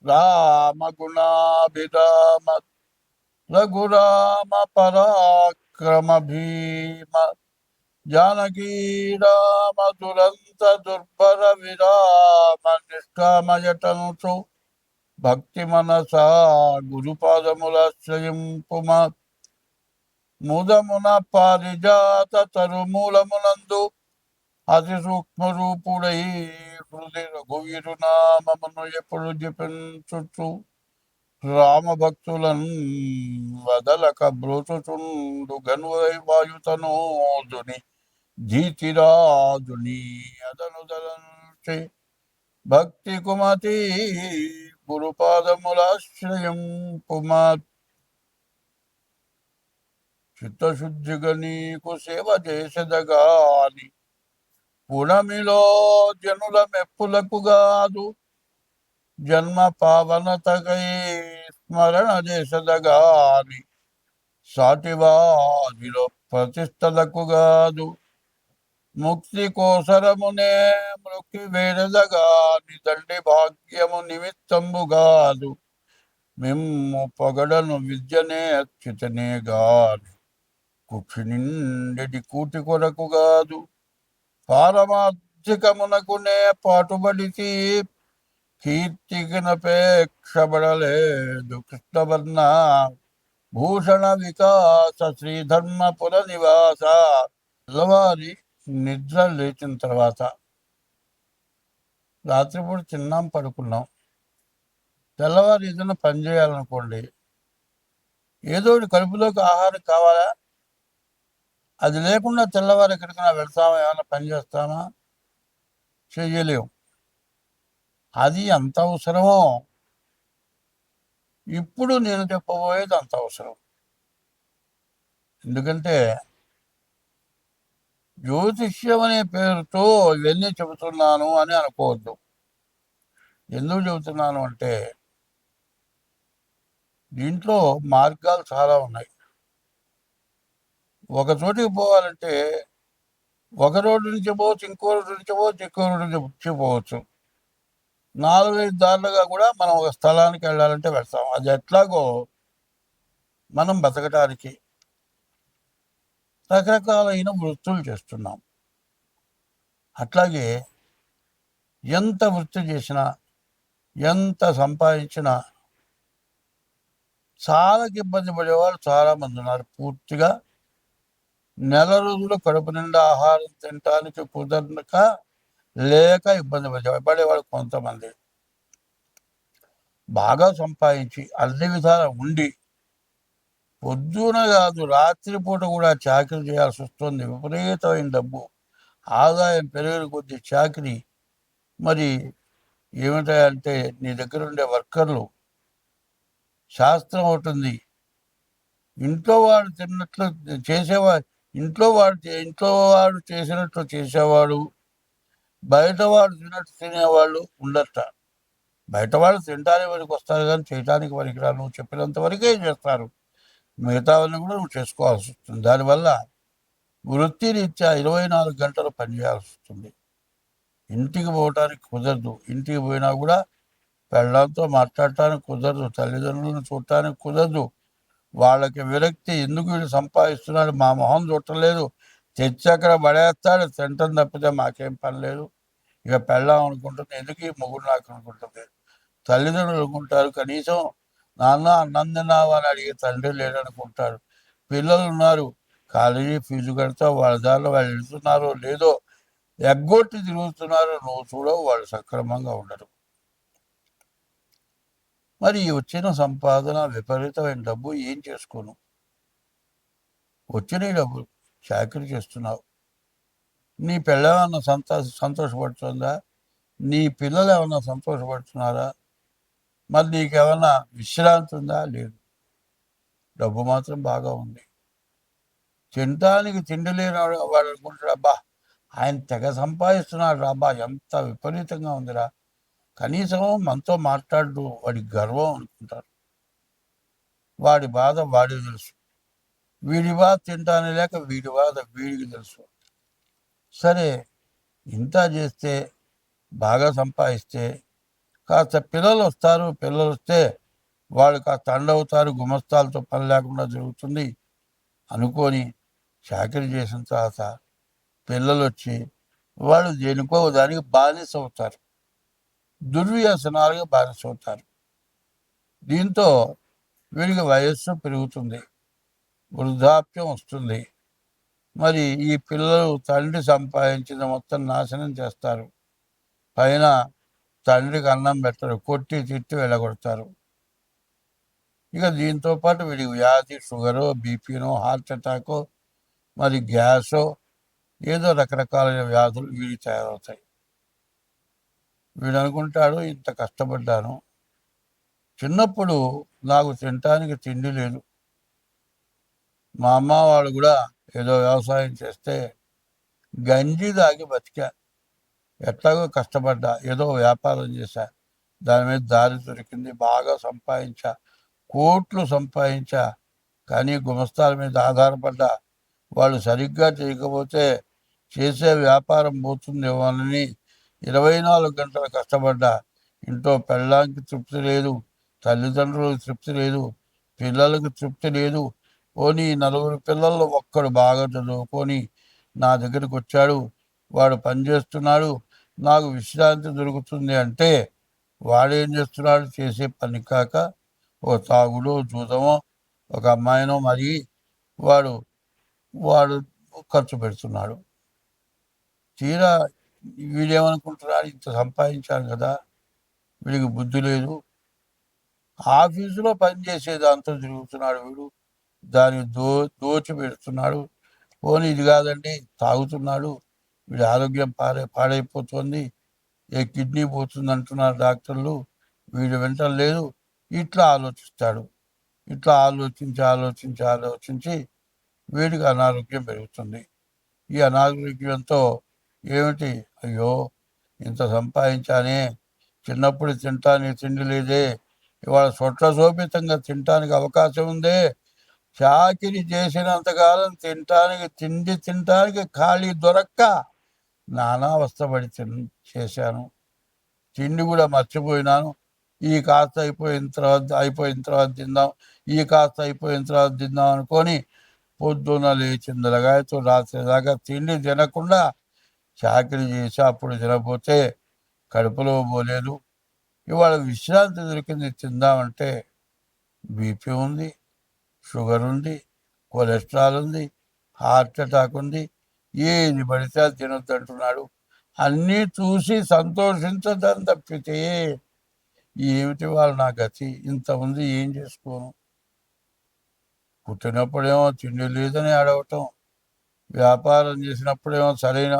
రామగుణాభిరామ రఘురామ పరాక్రమ భీమ జానకీ రామ దురంత దుర్భర విరామ నిష్కామయటంతో భక్తి మనసా గురుపాదములాశ్రయింపుమ ముదమున పారిజాత తరుమూలమునందు అతి సూక్ష్మ రూపుడై హృదయ రఘువీరునామమును ఎప్పుడు జపించుచు రామభక్తులను వదలక బ్రోచుచుండు గనువై వాయుతనోదుని జీతిరాజుని అదనుదలంచే భక్తి కుమతి గురుపాదములాశ్రయం పుమా చిత్తశుద్ధిగా నీకు సేవ చేసెదగాని పునమిలో జనుల మెప్పులకు గాదు జన్మ పావనతకై స్మరణ చేసెదగాని సాటివారిలో ప్రతిష్టలకు గాదు ముక్తి కోసరమునే మృక్కి వేడదగాని తండ్రి భాగ్యము నిమిత్తంబు గాదు మిమ్ము పొగడను విద్యనే అచ్యుతనే గాని కుక్షి నిండెడి కూటి కొరకు గాదు పారమార్థికమునకునే పాటుబడితి కీర్తికినపేక్షబడలేదు కృష్ణవర్ణ భూషణ వికాస శ్రీధర్మపుర నివాస. తెల్లవారి నిద్ర లేచిన తర్వాత రాత్రిపూట తిన్నాం పడుకున్నాం, తెల్లవారి ఏదైనా పని చేయాలనుకోండి, ఏదో కడుపులోకి ఆహారం కావాలా, అది లేకుండా తెల్లవారు ఎక్కడికైనా వెళ్తామా, ఏమైనా పని చేస్తామా, చేయలేము. అది అంత అవసరమో ఇప్పుడు నేను చెప్పబోయేది అంత అవసరం. ఎందుకంటే జ్యోతిష్యం అనే పేరుతో ఇవన్నీ చెబుతున్నాను అని అనుకోవద్దు. ఎందుకు చెబుతున్నాను అంటే దీంట్లో మార్గాలు చాలా ఉన్నాయి. ఒక చోటికి పోవాలంటే ఒక రోడ్డు నుంచి పోవచ్చు, ఇంకో రోడ్డు నుంచి పోవచ్చు, ఇంకో రోడ్డు నుంచి పోవచ్చు. 4-5 దారులుగా కూడా మనం ఒక స్థలానికి వెళ్ళాలంటే వెళ్తాం. అది ఎట్లాగో మనం బతకడానికి రకరకాలైన వృత్తులు చేస్తున్నాం. అట్లాగే ఎంత వృత్తి చేసినా, ఎంత సంపాదించినా చాలా ఇబ్బంది పడేవాళ్ళు చాలామంది ఉన్నారు. పూర్తిగా నెల రోజులు కడుపు నిండా ఆహారం తినటానికి కుదరక లేక ఇబ్బంది పడేవాళ్ళు కొంతమంది. బాగా సంపాదించి అన్ని విధాలు ఉండి పొద్దున కాదు రాత్రిపూట కూడా చాకరీ చేయాల్సి వస్తుంది. విపరీతమైన డబ్బు ఆదాయం పెరిగిన కొద్ది చాకరీ. మరి ఏమిటంటే నీ దగ్గర ఉండే వర్కర్లు, శాస్త్రం ఉంటుంది, ఇంట్లో వాడు తిన్నట్లు చేసేవాడు, ఇంట్లో వాడు చేసినట్లు చేసేవాడు, బయటవాడు తిన్నట్టు తినేవాళ్ళు ఉండట. బయటవాడు తినడానికి వరకు వస్తారు కానీ చేయడానికి పనికిరారు. నువ్వు చెప్పినంత వరకే చేస్తారు, మిగతావన్నీ కూడా నువ్వు చేసుకోవాల్సి వస్తుంది. దానివల్ల వృత్తిరీత్యా 24 గంటలు పనిచేయాల్సి వస్తుంది. ఇంటికి పోవటానికి కుదరదు. ఇంటికి పోయినా కూడా పెళ్ళాంతో మాట్లాడటానికి కుదరదు, తల్లిదండ్రులను చూడటానికి కుదరదు. వాళ్ళకి విరక్తి, ఎందుకు వీళ్ళు సంపాదిస్తున్నాడు, మా మొహం చుట్టలేదు, తెచ్చి అక్కడ పడేస్తాడు, తింటం తప్పితే మాకేం పని లేదు. ఇక పెళ్ళాం అనుకుంటుంది, ఎందుకు ఈ మొగుడు నాకు అనుకుంటుంది. తల్లిదండ్రులు అనుకుంటారు, కనీసం నాన్న అన్నం తిన్నావా అని అడిగే తండ్రి లేడనుకుంటారు. పిల్లలు ఉన్నారు, కాలేజీ ఫీజు కడితే వాళ్ళ దారిలో వాళ్ళు వెళ్తున్నారో లేదో, ఎగ్గొట్టి తిరుగుతున్నారో నువ్వు చూడవు, వాళ్ళు సక్రమంగా ఉండరు. మరి వచ్చిన సంపాదన విపరీతమైన డబ్బు ఏం చేసుకోను? వచ్చిన డబ్బు చాకరీ చేస్తున్నావు. నీ పిల్లలేమన్నా సంతోషపడుతుందా? నీ పిల్లలు ఏమన్నా సంతోషపడుతున్నారా? మరి నీకేమన్నా విశ్రాంతి ఉందా? లేదు. డబ్బు మాత్రం బాగా ఉంది. తినడానికి తిండి లేని వాడు అనుకుంటాడు, అబ్బా ఆయన తెగ సంపాదిస్తున్నాడు, అబ్బా ఎంత విపరీతంగా ఉందిరా, కనీసం మనతో మాట్లాడు, వాడి గర్వం అనుకుంటారు. వాడి బాధ వాడికి తెలుసు, వీడి బాధ తింటానే లేక వీడి బాధ వీడికి తెలుసు. సరే, ఇంత చేస్తే, బాగా సంపాదిస్తే కాస్త పిల్లలు వస్తారు, పిల్లలు వస్తే వాళ్ళు కాస్త అండవుతారు, గుమస్తాలతో పని లేకుండా జరుగుతుంది అనుకొని చాకరీ చేసిన తర్వాత పిల్లలు వచ్చి వాళ్ళు దేనికో దానికి బానిస అవుతారు, దుర్వ్యసనాలుగా బానిస అవుతారు. దీంతో వీడికి వయస్సు పెరుగుతుంది, వృద్ధాప్యం వస్తుంది. మరి ఈ పిల్లలు తండ్రి సంపాదించిన మొత్తం నాశనం చేస్తారు. పైన తండ్రికి అన్నం పెట్టరు, కొట్టి తిట్టి వెళ్ళగొడతారు. ఇక దీంతో పాటు వీడికి వ్యాధి, షుగరు, బీపీనో, హార్ట్ అటాకో, మరి గ్యాసో, ఏదో రకరకాలైన వ్యాధులు వీడికి తయారవుతాయి. వీడు అనుకుంటాడు, ఇంత కష్టపడ్డాను, చిన్నప్పుడు నాకు తినటానికి తిండి లేదు, మా అమ్మ వాళ్ళు కూడా ఏదో వ్యవసాయం చేస్తే గంజి తాగి బతికా, ఎట్లాగో కష్టపడ్డా, ఏదో వ్యాపారం చేశా, దాని మీద దారి దొరికింది, బాగా సంపాదించా, కోట్లు సంపాదించా. కానీ గుమస్తాల మీద ఆధారపడ్డా, వాళ్ళు సరిగ్గా చేయకపోతే చేసే వ్యాపారం పోతుందేమోనని 24 గంటలు కష్టపడ్డా. ఇంట్లో పెళ్ళాంకి తృప్తి లేదు, తల్లిదండ్రులకు తృప్తి లేదు, పిల్లలకు తృప్తి లేదు. పోనీ 4 పిల్లల్లో ఒక్కడు బాగా చదువుకొని నా దగ్గరికి వచ్చాడు, వాడు పనిచేస్తున్నాడు, నాకు విశ్రాంతి దొరుకుతుంది అంటే వాడేం చేస్తున్నాడు? చేసే పని కాక ఓ తాగుడో, జూదమో, ఒక అమ్మాయినో మరి వాడు వాడు ఖర్చు పెడుతున్నాడు. తీరా వీడేమనుకుంటున్నాడు, ఇంత సంపాదించాడు కదా, వీడికి బుద్ధి లేదు, ఆఫీసులో పనిచేసే దాంతో తిరుగుతున్నాడు వీడు, దాన్ని దోచి పెడుతున్నాడు. పోనీ ఇది కాదండి, తాగుతున్నాడు, వీడి ఆరోగ్యం పాడైపోతుంది, ఏ కిడ్నీ పోతుంది అంటున్నారు డాక్టర్లు, వీడు వింటలేదు. ఇట్లా ఆలోచిస్తాడు. ఇట్లా ఆలోచించి ఆలోచించి ఆలోచించి వీడికి అనారోగ్యం పెరుగుతుంది. ఈ అనారోగ్యంతో ఏమిటి, అయ్యో ఇంత సంపాదించానే, చిన్నప్పుడు తినటానికి తిండి లేదే, ఇవాళ శోభితంగా తినటానికి అవకాశం ఉందే, చాకిరి చేసినంతకాలం తినటానికి ఖాళీ దొరక్క నానా అవస్థపడి చేశాను, తిండి కూడా మర్చిపోయినాను. ఈ కాస్త అయిపోయిన తర్వాత తిందాం, ఈ కాస్త అయిపోయిన తర్వాత తిందాం అనుకొని పొద్దున్న లేచిన లగాయతో రాత్రి దాకా తిండి తినకుండా చాకరీ చేసి అప్పుడు తినకపోతే కడుపులో పోలేదు. ఇవాళ విశ్రాంతి దొరికింది, తిందామంటే బీపీ ఉంది, షుగర్ ఉంది, కొలెస్ట్రాల్ ఉంది, హార్ట్ అటాక్ ఉంది, ఏది పడితే అది తినొద్దు అంటున్నాడు. అన్నీ చూసి సంతోషించదని తప్పితే ఏమిటి వాళ్ళు నా గతి, ఇంత ఉంది, ఏం చేసుకోను. పుట్టినప్పుడేమో తిండి లేదని అడగటం, వ్యాపారం చేసినప్పుడేమో సరైన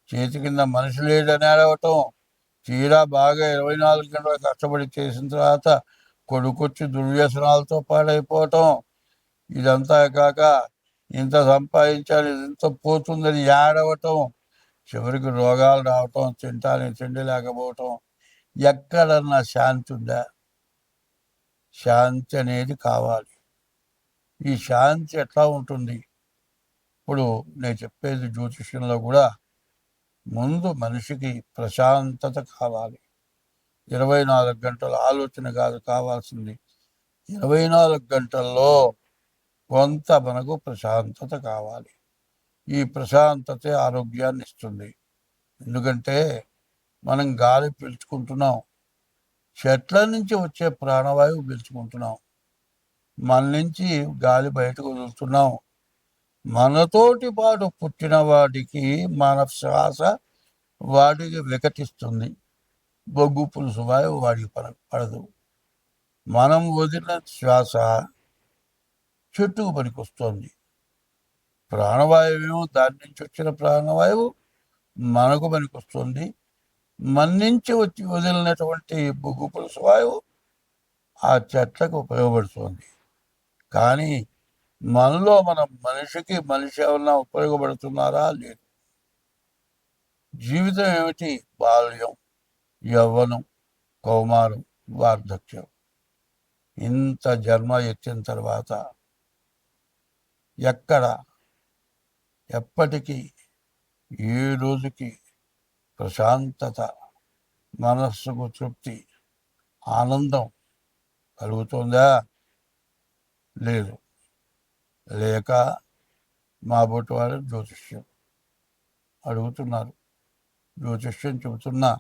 చేతి కింద మనిషి లేడని అడగటం, తీరా బాగా 24 గంటలు కష్టపడి చేసిన తర్వాత కొడుకొచ్చి దుర్వ్యసనాలతో పాడైపోవటం, ఇదంతా కాక ఇంత సంపాదించాలి, ఇంత పోతుందని ఏడవటం, చివరికి రోగాలు రావటం, తినటానికి తిండి లేకపోవటం. ఎక్కడన్నా శాంతి ఉందా? శాంతి అనేది కావాలి. ఈ శాంతి ఎట్లా ఉంటుంది? ఇప్పుడు నేను చెప్పేది జ్యోతిష్యంలో కూడా ముందు మనిషికి ప్రశాంతత కావాలి. 24 గంటల ఆలోచన కాదు కావాల్సింది, 24 గంటల్లో కొంత మనకు ప్రశాంతత కావాలి. ఈ ప్రశాంతతే ఆరోగ్యాన్ని ఇస్తుంది. ఎందుకంటే మనం గాలి పీల్చుకుంటున్నాం, చెట్ల నుంచి వచ్చే ప్రాణవాయువు పీల్చుకుంటున్నాం, మన నుంచి గాలి బయటకు వదులుతున్నాం. మనతోటి పాటు పుట్టిన వాడికి మన శ్వాస వాడికి వికటిస్తుంది, బొగ్గు పులుసు వాయువు వాడికి పడదు. మనం వదిలిన శ్వాస చెట్టుకు పనికొస్తుంది. ప్రాణవాయువు దాని నుంచి వచ్చిన ప్రాణవాయువు మనకు పనికొస్తుంది. మన నుంచి వచ్చి వదిలినటువంటి బొగ్గు పులుసు వాయువు ఆ చెట్లకు ఉపయోగపడుతుంది. కానీ మనలో మనిషికి మనిషి ఏమన్నా ఉపయోగపడుతున్నారా? లేదు. జీవితం ఏమిటి? బాల్యం, యవ్వనం, కౌమారం, వార్ధక్యం. ఇంత జన్మ ఎత్తిన తర్వాత ఎప్పటికీ ఏ రోజుకి ప్రశాంతత మనస్సుకు తృప్తి, ఆనందం కలుగుతుందా? లేదు. లేక మా బొట్టు వారు జ్యోతిష్యం అడుగుతున్నారు. జ్యోతిష్యం చెబుతున్నా,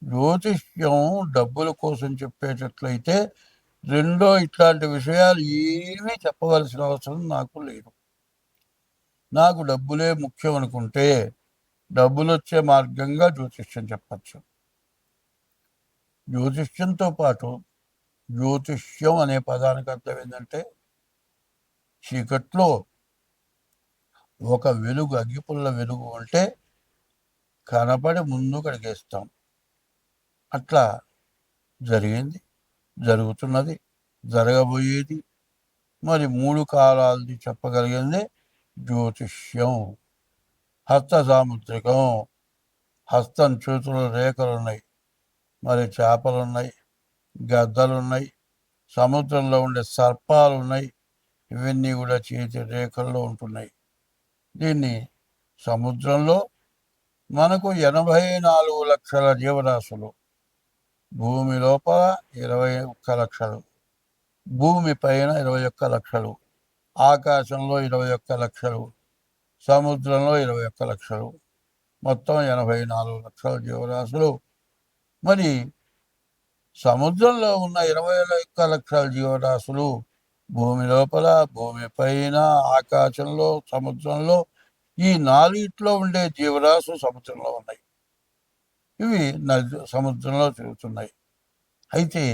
జ్యోతిష్యం డబ్బుల కోసం చెప్పేటట్లయితే రెండో ఇట్లాంటి విషయాలు ఏమీ చెప్పవలసిన అవసరం నాకు లేదు. నాకు డబ్బులే ముఖ్యం అనుకుంటే డబ్బులు వచ్చే మార్గంగా జ్యోతిష్యం చెప్పచ్చు. జ్యోతిష్యంతో పాటు జ్యోతిష్యం అనే పదానికి అర్థం ఏంటంటే చీకట్లో ఒక వెలుగు, అగ్గిపుల్ల వెలుగు ఉంటే కనపడి ముందు కడిగేస్తాం. అట్లా జరిగింది, జరుగుతున్నది, జరగబోయేది. మరి 3 కాలాలది చెప్పగలిగింది జ్యోతిష్యం. హస్త సాముద్రికం, హస్తం చేతుల రేఖలున్నాయి, మరి చేపలున్నాయి, గద్దలున్నాయి, సముద్రంలో ఉండే సర్పాలు ఉన్నాయి. ఇవన్నీ కూడా చేతి రేఖల్లో ఉంటున్నాయి. దీన్ని సముద్రంలో మనకు 84 లక్షల జీవరాశులు, భూమి లోపల 21 లక్షలు, భూమి పైన 21 లక్షలు, ఆకాశంలో 21 లక్షలు, సముద్రంలో 21 లక్షలు, మొత్తం 84 లక్షల జీవరాశులు. మరి సముద్రంలో ఉన్న 21 లక్షల జీవరాశులు భూమి లోపల, భూమి పైన, ఆకాశంలో, సముద్రంలో, ఈ 4 ఉండే జీవరాశులు సముద్రంలో ఉన్నాయి. ఇవి సముద్రంలో తిరుగుతున్నాయి. అయితే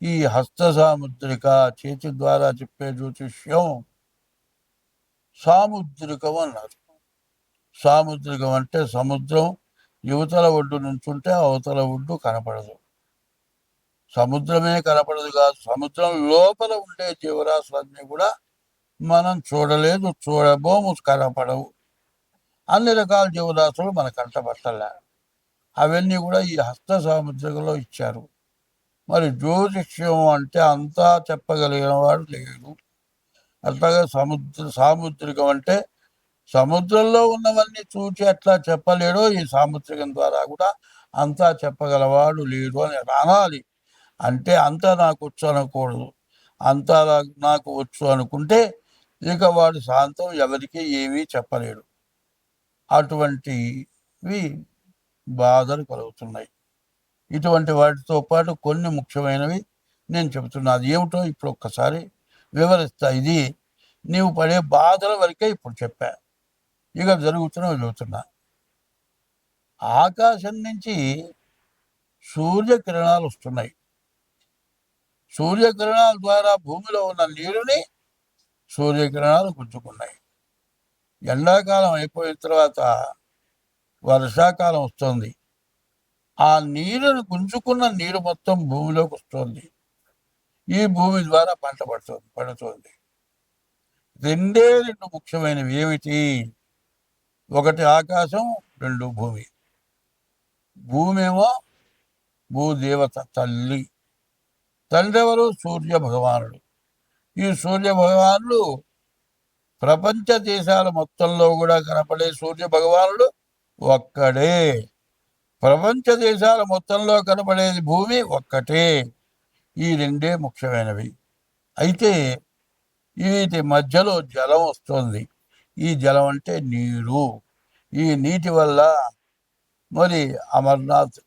ఈ హస్త సాముద్రిక, చేతి ద్వారా చెప్పే జ్యోతిష్యం సాముద్రికం అన్నారు. సాముద్రికం అంటే సముద్రం యువతల ఒడ్డు నుంచుంటే అవతల ఒడ్డు కనపడదు. సముద్రమే కనపడదు కాదు, సముద్రం లోపల ఉండే జీవరాశులన్నీ కూడా మనం చూడలేదు, చూడబోము, కనపడవు. అన్ని రకాల జీవరాశులు మన కంటపట్టలే. అవన్నీ కూడా ఈ హస్త సాముద్రికలో ఇచ్చారు. మరి జ్యోతిష్యం అంటే అంతా చెప్పగలిగిన వాడు లేడు. అట్లాగే సాముద్రికం అంటే సముద్రంలో ఉన్నవన్నీ చూచి అట్లా చెప్పలేడో ఈ సాముద్రికం ద్వారా కూడా అంతా చెప్పగలవాడు లేడు అని అనాలి. అంటే అంతా నాకు వచ్చు అనకూడదు. అంతా నాకు వచ్చు అనుకుంటే ఇక వాడు శాంతం ఎవరికి ఏమీ చెప్పలేడు. అటువంటివి బాధలు కలుగుతున్నాయి. ఇటువంటి వాటితో పాటు కొన్ని ముఖ్యమైనవి నేను చెబుతున్నా. అది ఏమిటో ఇప్పుడు ఒక్కసారి వివరిస్తా. ఇది నీవు పడే బాధల వరకే ఇప్పుడు చెప్పా. ఇక జరుగుతున్నవి చెబుతున్నా. ఆకాశం నుంచి సూర్యకిరణాలు వస్తున్నాయి. సూర్యకిరణాల ద్వారా భూమిలో ఉన్న నీరుని సూర్యకిరణాలు గుంజుకున్నాయి. ఎండాకాలం అయిపోయిన తర్వాత వర్షాకాలం వస్తుంది. ఆ నీరుని గుంజుకున్న నీరు మొత్తం భూమిలోకి వస్తుంది. ఈ భూమి ద్వారా పంట పడుతుంది. రెండే రెండు ముఖ్యమైనవి ఏమిటి? ఒకటి ఆకాశం, రెండు భూమి. భూమి ఏమో భూదేవత తల్లి. తండ్రి ఎవరు? సూర్య భగవానుడు. ఈ సూర్య భగవానుడు ప్రపంచ దేశాల మొత్తంలో కూడా కనపడే సూర్య భగవానుడు ఒక్కడే. ప్రపంచ దేశాల మొత్తంలో కనపడేది భూమి ఒక్కటే. ఈ రెండే ముఖ్యమైనవి. అయితే వీటి మధ్యలో జలం వస్తుంది. ఈ జలం అంటే నీరు. ఈ నీటి వల్ల మరి అమర్నాథ్,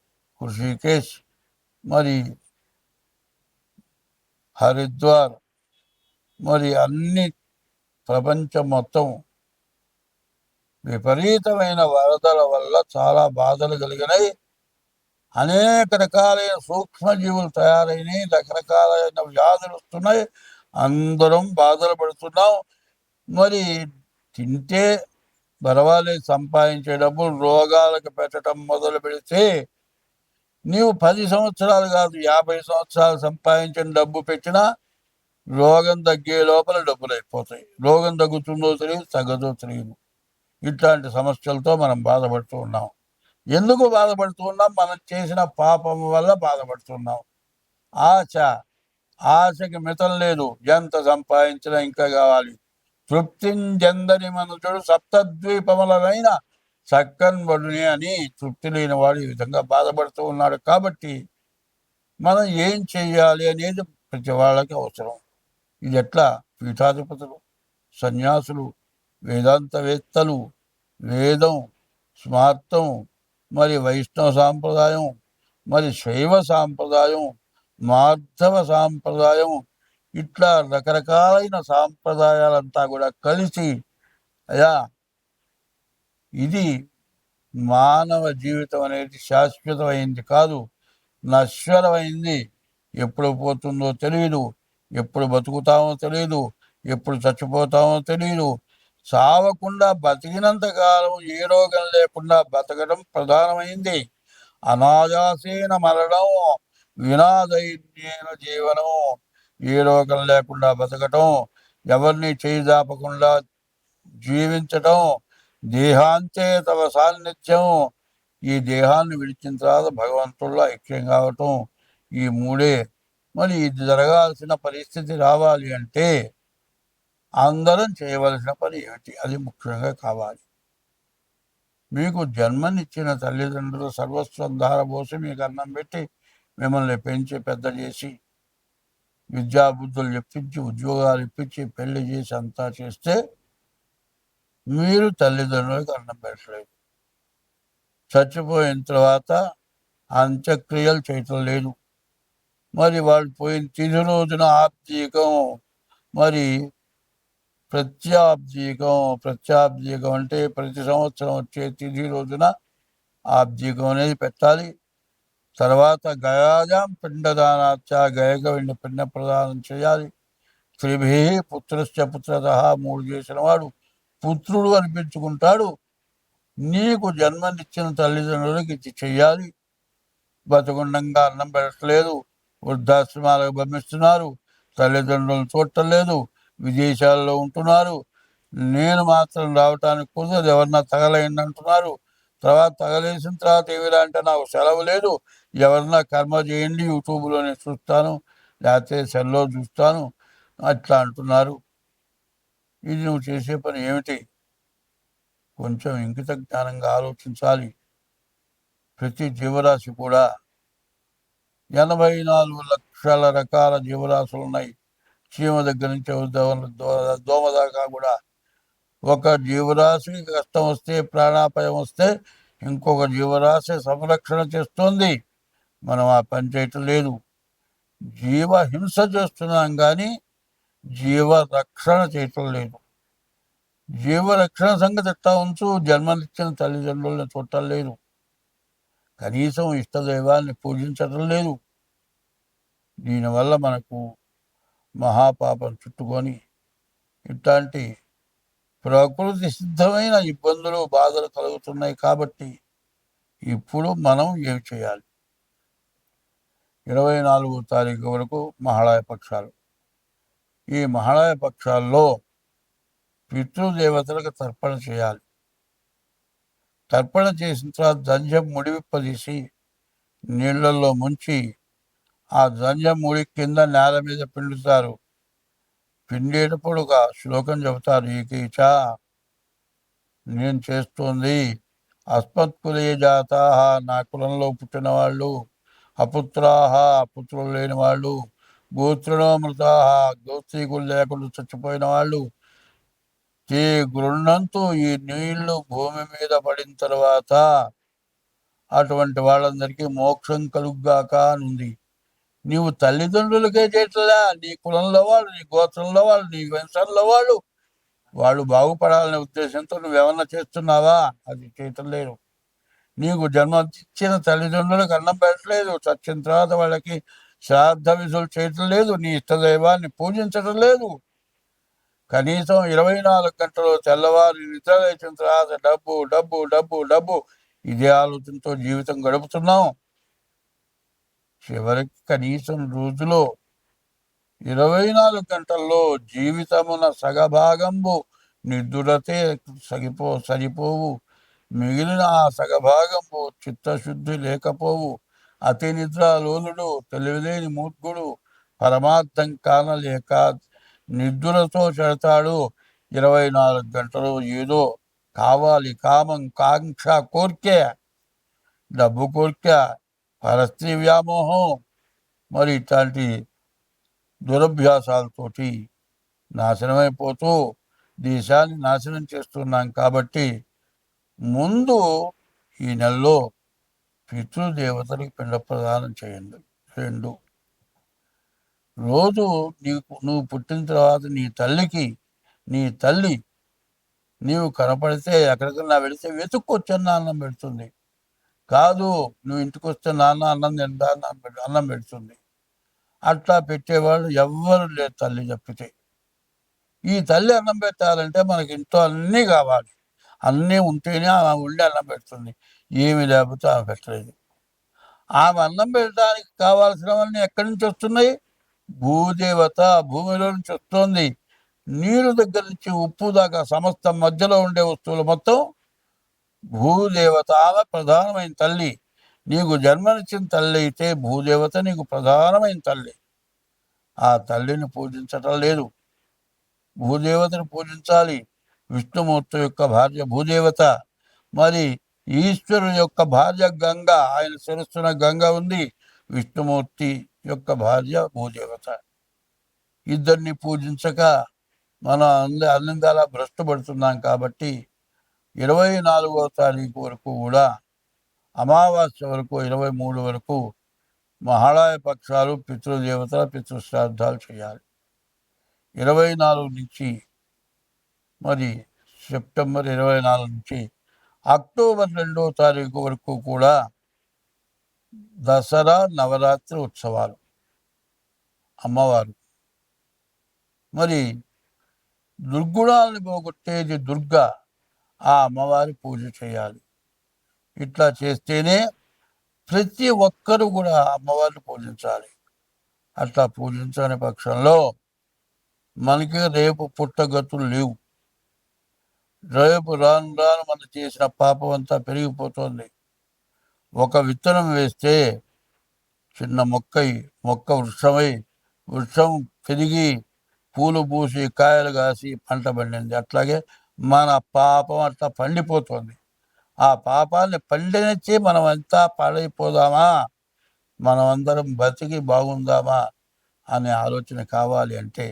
హృషికేశ్, మరి హరిద్వార్, మరి అన్ని ప్రపంచం మొత్తం విపరీతమైన వరదల వల్ల చాలా బాధలు కలిగినాయి. అనేక రకాలైన సూక్ష్మజీవులు తయారైనాయి. రకరకాలైన వ్యాధులు వస్తున్నాయి. అందరం బాధలు పడుతున్నాం. మరి తింటే పర్వాలేదు, సంపాదించే డబ్బులు రోగాలకు పెట్టడం మొదలు పెడితే నీవు 10 సంవత్సరాలు కాదు 50 సంవత్సరాలు సంపాదించిన డబ్బు పెట్టినా రోగం తగ్గే లోపల డబ్బులు అయిపోతాయి. రోగం తగ్గుతుందో తెలియదు, తగ్గదో తెలియదు. ఇట్లాంటి సమస్యలతో మనం బాధపడుతూ ఉన్నాం. ఎందుకు బాధపడుతూ ఉన్నాం? మనం చేసిన పాపం వల్ల బాధపడుతున్నాం. ఆశకి మితం లేదు. ఎంత సంపాదించినా ఇంకా కావాలి. తృప్తించెందని మనుషుడు సప్తద్వీపములైన చక్కని బడునే అని తృప్తి లేని వాడు ఈ విధంగా బాధపడుతూ ఉన్నాడు. కాబట్టి మనం ఏం చెయ్యాలి అనేది ప్రతి వాళ్ళకి అవసరం. ఇది ఎట్లా? పీఠాధిపతులు, సన్యాసులు, వేదాంతవేత్తలు, వేదం, స్మార్తం, మరి వైష్ణవ సాంప్రదాయం, మరి శైవ సాంప్రదాయం, మాధవ సాంప్రదాయం, ఇట్లా రకరకాలైన సాంప్రదాయాలంతా కూడా కలిసి అయా ఇది మానవ జీవితం అనేది శాశ్వతమైంది కాదు, నశ్వరమైంది. ఎప్పుడు పోతుందో తెలియదు, ఎప్పుడు బతుకుతామో తెలియదు, ఎప్పుడు చచ్చిపోతామో తెలియదు. చావకుండా బతికినంత కాలం ఏ రోగం లేకుండా బతకడం ప్రధానమైంది. అనాయాసేన మరణం, వినాదైన్యేన జీవనం. ఏ రోగం లేకుండా బతకటం, ఎవరిని చేయిదాపకుండా జీవించటం, దేహాంతే తవ సాన్నిధ్యం. ఈ దేహాన్ని విడిచిన తర్వాత భగవంతుల్లో ఐక్యం కావటం, ఈ మూడే. మరి ఇది జరగాల్సిన పరిస్థితి రావాలి అంటే అందరం చేయవలసిన పని ఏమిటి? అది ముఖ్యంగా కావాలి. మీకు జన్మనిచ్చిన తల్లిదండ్రులు సర్వస్వం ధారపోసి మీకు అన్నం పెట్టి మిమ్మల్ని పెంచి పెద్ద చేసి విద్యాబుద్ధులు చెప్పించి ఉద్యోగాలు ఇప్పించి పెళ్లి చేసి అంతా చేస్తే మీరు తల్లిదండ్రులకు అన్నం పెట్టలేదు. చచ్చిపోయిన తర్వాత అంత్యక్రియలు చేయటం లేదు. మరి వాళ్ళు పోయిన తిథి రోజున ఆబ్దీకం, మరి ప్రత్యాబ్దీకం అంటే ప్రతి సంవత్సరం వచ్చే తిథి రోజున ఆబ్దీకం అనేది పెట్టాలి. తర్వాత గయాజాం పిండదానాచ, గయక వెండి పిండ ప్రదానం చేయాలి. త్రిభి పుత్రశ్చ పుత్రత, 3 చేసిన వాడు పుత్రుడు అనిపించుకుంటాడు. నీకు జన్మనిచ్చిన తల్లిదండ్రులకు ఇది చెయ్యాలి. బతుకుండంగా అన్నం పెట్టలేదు, వృద్ధాశ్రమాలకు పంపిస్తున్నారు, తల్లిదండ్రులను చూడటం లేదు, విదేశాల్లో ఉంటున్నారు. నేను మాత్రం రావటానికి కుదరదు, ఎవరన్నా తగలైంది అంటున్నారు. తర్వాత తగలేసిన తర్వాత ఏమిరా అంటే నాకు సెలవు లేదు, ఎవరన్నా కర్మ చేయండి, యూట్యూబ్లోనే చూస్తాను, లేకపోతే సెల్లో చూస్తాను, అట్లా అంటున్నారు. ఇది నువ్వు చేసే పని ఏమిటి? కొంచెం ఇంకిత జ్ఞానంగా ఆలోచించాలి. ప్రతి జీవరాశి కూడా 84 లక్షల రకాల జీవరాశులు ఉన్నాయి. చీమ దగ్గర నుంచి దోమ దాకా కూడా. ఒక జీవరాశికి కష్టం వస్తే, ప్రాణాపాయం వస్తే ఇంకొక జీవరాశి సంరక్షణ చేస్తుంది. మనం ఆ పని చేయటం లేదు. జీవహింస చేస్తున్నాం కానీ జీవరక్షణ చేయటం లేదు. జీవరక్షణ సంగతి ఎట్లా ఉంచు, జన్మనిచ్చిన తల్లిదండ్రులను చూడటం లేదు, కనీసం ఇష్టదైవాన్ని పూజించటం లేదు. దీనివల్ల మనకు మహాపాపం చుట్టుకొని ఇట్లాంటి ప్రకృతి సిద్ధమైన ఇబ్బందులు, బాధలు కలుగుతున్నాయి. కాబట్టి ఇప్పుడు మనం ఏమి చేయాలి? 24వ తారీఖు వరకు మహాళయ పక్షాలు. ఈ మహాళయ పక్షాల్లో పితృదేవతలకు తర్పణ చేయాలి. తర్పణ చేసిన తర్వాత దంజం ముడివిప్పదీసి నీళ్లలో ముంచి ఆ దంజం ముడి కింద నేల మీద పిండుతారు. పిండేటప్పుడు ఒక శ్లోకం చెబుతారు. ఈకీచ, నేను చేస్తుంది అస్మత్కులే జాతా, నా కులంలో పుట్టిన వాళ్ళు, అపుత్రాహ, పుత్రులు లేని వాళ్ళు, గోత్రణోమృతాహ, గోత్రీకులు లేకుండా చచ్చిపోయిన వాళ్ళు, ఈ గృహంతో ఈ నీళ్లు భూమి మీద పడిన తర్వాత అటువంటి వాళ్ళందరికీ మోక్షం కలుగ్గాక అని ఉంది. నీవు తల్లిదండ్రులకే చేయట్లా, నీ కులంలో వాళ్ళు, నీ గోత్రంలో వాళ్ళు, నీ వంశంలో వాళ్ళు, వాళ్ళు బాగుపడాలనే ఉద్దేశంతో నువ్వేమన్నా చేస్తున్నావా? అది చేయటం లేదు. నీకు జన్మనిచ్చిన తల్లిదండ్రులకు అన్నం పెట్టలేదు, చచ్చిన తర్వాత వాళ్ళకి శ్రాద్ధ విధులు చేయటం లేదు, నీ ఇష్టదైవాన్ని పూజించడం లేదు. కనీసం 24 గంటలు తెల్లవారు నిద్ర లేచిన తర్వాత డబ్బు డబ్బు డబ్బు డబ్బు ఇదే ఆలోచనతో జీవితం గడుపుతున్నాం. చివరికి కనీసం రోజులో 24 గంటల్లో జీవితమున సగభాగంబు నిద్దురతే సరిపోవు. మిగిలిన ఆ సగభాగంబు చిత్తశుద్ధి లేకపోవు. అతి నిద్రాలోలుడు, తెలివిలేని మూర్ఖుడు, పరమార్థం కానలేక నిద్దులతో చెడతాడు. 24 గంటలు ఏదో కావాలి, కామం, కాంక్ష, కోర్కె, డబ్బు కోర్కె, పరస్త్రీ వ్యామోహం, మరి ఇట్లాంటి దురభ్యాసాలతోటి నాశనమైపోతూ దేశాన్ని నాశనం చేస్తున్నాం. కాబట్టి ముందు ఈ నెలలో పితృదేవతలకు పిండ ప్రదానం చేయండి. 2, రోజు నువ్వు పుట్టిన తర్వాత నీ తల్లి నీవు కనపడితే ఎక్కడికన్నా వెళితే వెతుక్కొచ్చన్న అన్నం పెడుతుంది. కాదు, నువ్వు ఇంటికి వస్తే నాన్న అన్నం తింటా అన్నం పెడుతుంది. అట్లా పెట్టేవాళ్ళు ఎవ్వరు లేరు తల్లి తప్పితే. ఈ తల్లి అన్నం పెట్టాలంటే మనకి ఇంట్లో అన్నీ కావాలి. అన్నీ ఉంటేనే ఆమె ఉండి అన్నం పెడుతుంది. ఏమి లేకపోతే ఆమె పెట్టలేదు. ఆమె అన్నం పెట్టడానికి కావాల్సినవన్నీ ఎక్కడి నుంచి వస్తున్నాయి? భూదేవత భూమిలో నుంచి వస్తుంది. నీరు దగ్గర నుంచి ఉప్పు దాకా సమస్త మధ్యలో ఉండే వస్తువులు మొత్తం భూదేవత. ఆమె ప్రధానమైన తల్లి. నీకు జన్మనిచ్చిన తల్లి అయితే భూదేవత నీకు ప్రధానమైన తల్లి. ఆ తల్లిని పూజించటం లేదు. భూదేవతను పూజించాలి. విష్ణుమూర్తి యొక్క భార్య భూదేవత. మరి ఈశ్వరుడు యొక్క భార్య గంగ. ఆయన శిరస్సున గంగ ఉంది. విష్ణుమూర్తి యొక్క భార్య భూదేవత. ఇద్దరిని పూజించక మనం అన్నిందాలా భ్రష్టపడుతున్నాం. కాబట్టి 24వ తారీఖు వరకు కూడా, అమావాస్య వరకు 23 వరకు మహాళయ పక్షాలు, పితృదేవతల పితృశ్రాద్ధాలు చేయాలి. 24 నుంచి మరి సెప్టెంబర్ 24 నుంచి అక్టోబర్ 2వ తారీఖు వరకు కూడా దసరా నవరాత్రి ఉత్సవాలు. అమ్మవారు మరి దుర్గుణాలను పోగొట్టేది దుర్గా. ఆ అమ్మవారి పూజ చేయాలి. ఇట్లా చేస్తేనే ప్రతి ఒక్కరూ కూడా అమ్మవారిని పూజించాలి. అట్లా పూజించని పక్షంలో మనకి రేపు పుట్టగతులు లేవు. రేపు రాను రాను మనం చేసిన పాపం అంతా పెరిగిపోతుంది. ఒక విత్తనం వేస్తే చిన్న మొక్క వృక్షమై, వృక్షం పెరిగి పూలు పూసి కాయలు కాసి పంట పండింది. అట్లాగే మన పాపం అట్లా పండిపోతుంది. ఆ పాపాన్ని పండినచ్చి మనం అంతా పాడైపోదామా, మనం అందరం బతికి బాగుందామా అనే ఆలోచన కావాలి అంటే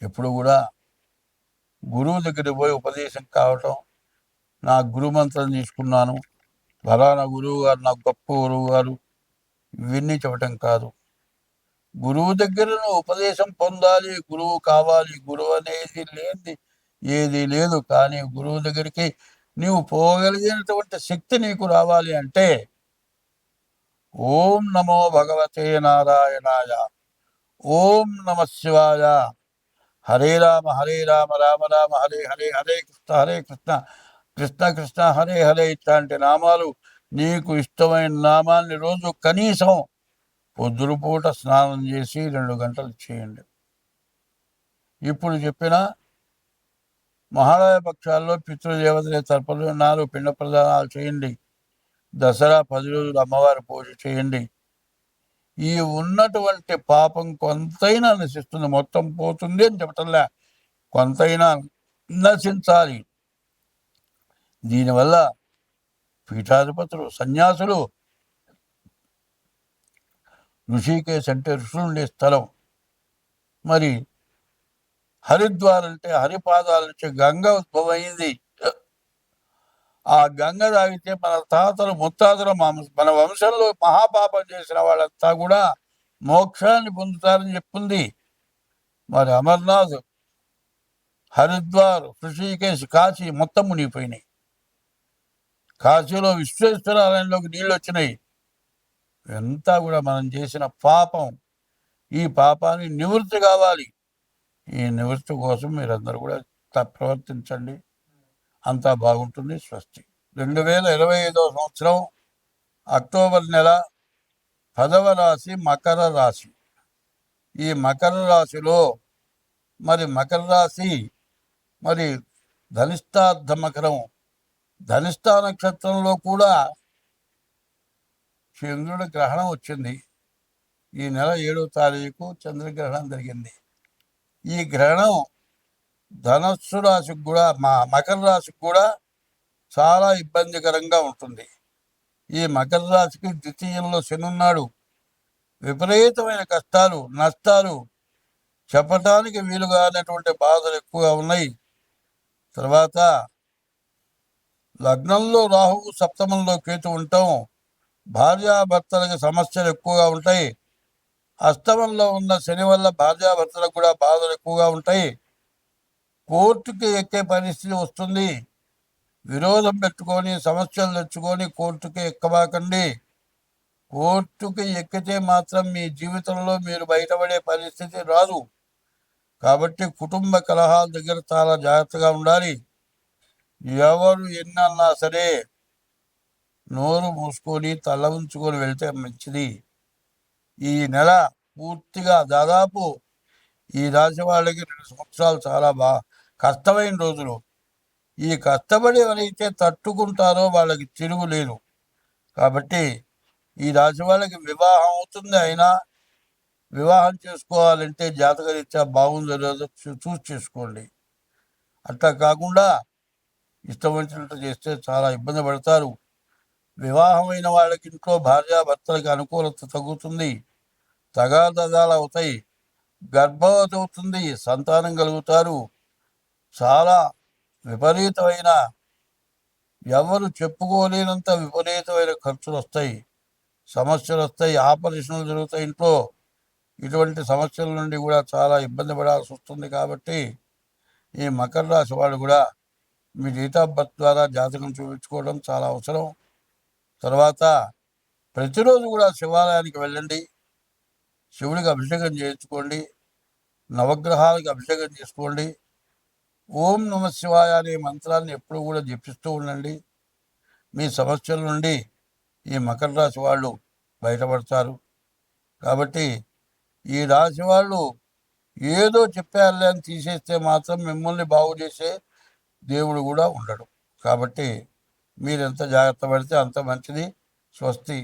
ఎప్పుడు కూడా గురువు దగ్గరికి పోయి ఉపదేశం కావటం, నా గురుమంత్రం తీసుకున్నాను, ఫలానా గురువు గారు నాకు గొప్ప గురువు గారు, ఇవన్నీ చెప్పటం కాదు. గురువు దగ్గర నువ్వు ఉపదేశం పొందాలి, గురువు కావాలి. గురువు అనేది లేనిది ఏది లేదు. కానీ గురువు దగ్గరికి నీవు పోగలిగినటువంటి శక్తి నీకు రావాలి అంటే ఓం నమో భగవతే నారాయణాయ, ఓం నమ శివాయ, హరే రామ రామ రామ హరే హరే, హరే కృష్ణ కృష్ణ కృష్ణ హరే హరే, ఇట్లాంటి నామాలు నీకు ఇష్టమైన నామాన్ని రోజు కనీసం పొద్దురుపూట స్నానం చేసి 2 గంటలు చేయండి. ఇప్పుడు చెప్పిన మహాలయ పక్షాల్లో పితృదేవతల తరపున 4 పిండ ప్రదానాలు చేయండి. దసరా 10 రోజులు అమ్మవారి పూజ చేయండి. ఈ ఉన్నటువంటి పాపం కొంతైనా నశిస్తుంది. మొత్తం పోతుంది అని చెప్పటంలే, కొంతైనా నశించాలి. దీనివల్ల పీఠాధిపతులు, సన్యాసులు, ఋషికేశ్ అంటే ఋషులు ఉండే స్థలం, మరి హరిద్వార్ అంటే హరిపాదాల నుంచి గంగ ఉద్భవమైంది. ఆ గంగ తాగితే మన తాతలు ముత్తాతలు మన వంశంలో మహాపాపం చేసిన వాళ్ళంతా కూడా మోక్షాన్ని పొందుతారని చెప్పింది. మరి అమర్నాథ్, హరిద్వార్, ఋషికేశ్, కాశీ మొత్తం మునిగిపోయినాయి. కాశీలో విశ్వేశ్వరాలయంలోకి నీళ్ళు వచ్చినాయి. ఎంత కూడా మనం చేసిన పాపం, ఈ పాపాన్ని నివృత్తి కావాలి. ఈ నివృత్తి కోసం మీరందరూ కూడా ప్రవర్తించండి. అంతా బాగుంటుంది. స్వస్తి. 2025వ సంవత్సరం అక్టోబర్ నెల 10వ రాశి మకర రాశి. ఈ మకర రాశిలో మరి మకర రాశి మరి ధనిష్టార్థ మకరం, ధనిష్టా నక్షత్రంలో కూడా చంద్రుడి గ్రహణం వచ్చింది. ఈ నెల 7వ తారీఖు చంద్రగ్రహణం జరిగింది. ఈ గ్రహణం ధనస్సు రాశికి కూడా మకర రాశికి కూడా చాలా ఇబ్బందికరంగా ఉంటుంది. ఈ మకర రాశికి ద్వితీయంలో శని ఉన్నాడు. విపరీతమైన కష్టాలు, నష్టాలు, చెప్పటానికి వీలుగానటువంటి బాధలు ఎక్కువగా ఉన్నాయి. తర్వాత లగ్నంలో రాహువు, సప్తమంలో కేతు ఉంటాం. భార్యాభర్తలకు సమస్యలు ఎక్కువగా ఉంటాయి. అష్టమంలో ఉన్న శని వల్ల భార్యాభర్తలకు కూడా బాధలు ఎక్కువగా ఉంటాయి. కోర్టుకి ఎక్కే పరిస్థితి వస్తుంది. విరోధం పెట్టుకొని సమస్యలు తెచ్చుకొని కోర్టుకి ఎక్కబాకండి. కోర్టుకి ఎక్కితే మాత్రం మీ జీవితంలో మీరు బయటపడే పరిస్థితి రాదు. కాబట్టి కుటుంబ కలహాల దగ్గర చాలా జాగ్రత్తగా ఉండాలి. ఎవరు ఎన్నన్నా సరే నోరు మూసుకొని తల ఉంచుకొని వెళ్తే మంచిది. ఈ నెల పూర్తిగా దాదాపు ఈ రాశి వాళ్ళకి 2 సంవత్సరాలు చాలా కష్టమైన రోజులు. ఈ కష్టపడి ఎవరైతే తట్టుకుంటారో వాళ్ళకి తిరుగులేదు. కాబట్టి ఈ రాశి వాళ్ళకి వివాహం అవుతుంది. అయినా వివాహం చేసుకోవాలంటే జాతకరీత్యా బాగుందో లేదో చూసి చేసుకోండి. అట్లా కాకుండా ఇష్టం వచ్చినట్టు చేస్తే చాలా ఇబ్బంది పడతారు. వివాహమైన వాళ్ళకి ఇంట్లో భార్యాభర్తలకి అనుకూలత తగ్గుతుంది. తగాదాలు అవుతాయి. గర్భవతి అవుతుంది. సంతానం కలుగుతారు. చాలా విపరీతమైన, ఎవరు చెప్పుకోలేనంత విపరీతమైన ఖర్చులు వస్తాయి, సమస్యలు వస్తాయి, ఆపరేషన్లు జరుగుతాయి ఇంట్లో. ఇటువంటి సమస్యల నుండి కూడా చాలా ఇబ్బంది పడాల్సి వస్తుంది. కాబట్టి ఈ మకర రాశి వాళ్ళు కూడా మీ డేట్ ఆఫ్ బర్త్ ద్వారా జాతకం చూపించుకోవడం చాలా అవసరం. తర్వాత ప్రతిరోజు కూడా శివాలయానికి వెళ్ళండి. శివుడికి అభిషేకం చేయించుకోండి. నవగ్రహాలకు అభిషేకం చేసుకోండి. ఓం నమ శివాయ అనే మంత్రాన్ని ఎప్పుడు కూడా జపిస్తూ ఉండండి. మీ సమస్యల నుండి ఈ మకర రాశి వాళ్ళు బయటపడతారు. కాబట్టి ఈ రాశి వాళ్ళు ఏదో చెప్పారులే అని తీసేస్తే మాత్రం మిమ్మల్ని బాగు చేసే దేవుడు కూడా ఉండడు. కాబట్టి మీరు ఎంత జాగ్రత్త పడితే అంత మంచిది. స్వస్తి.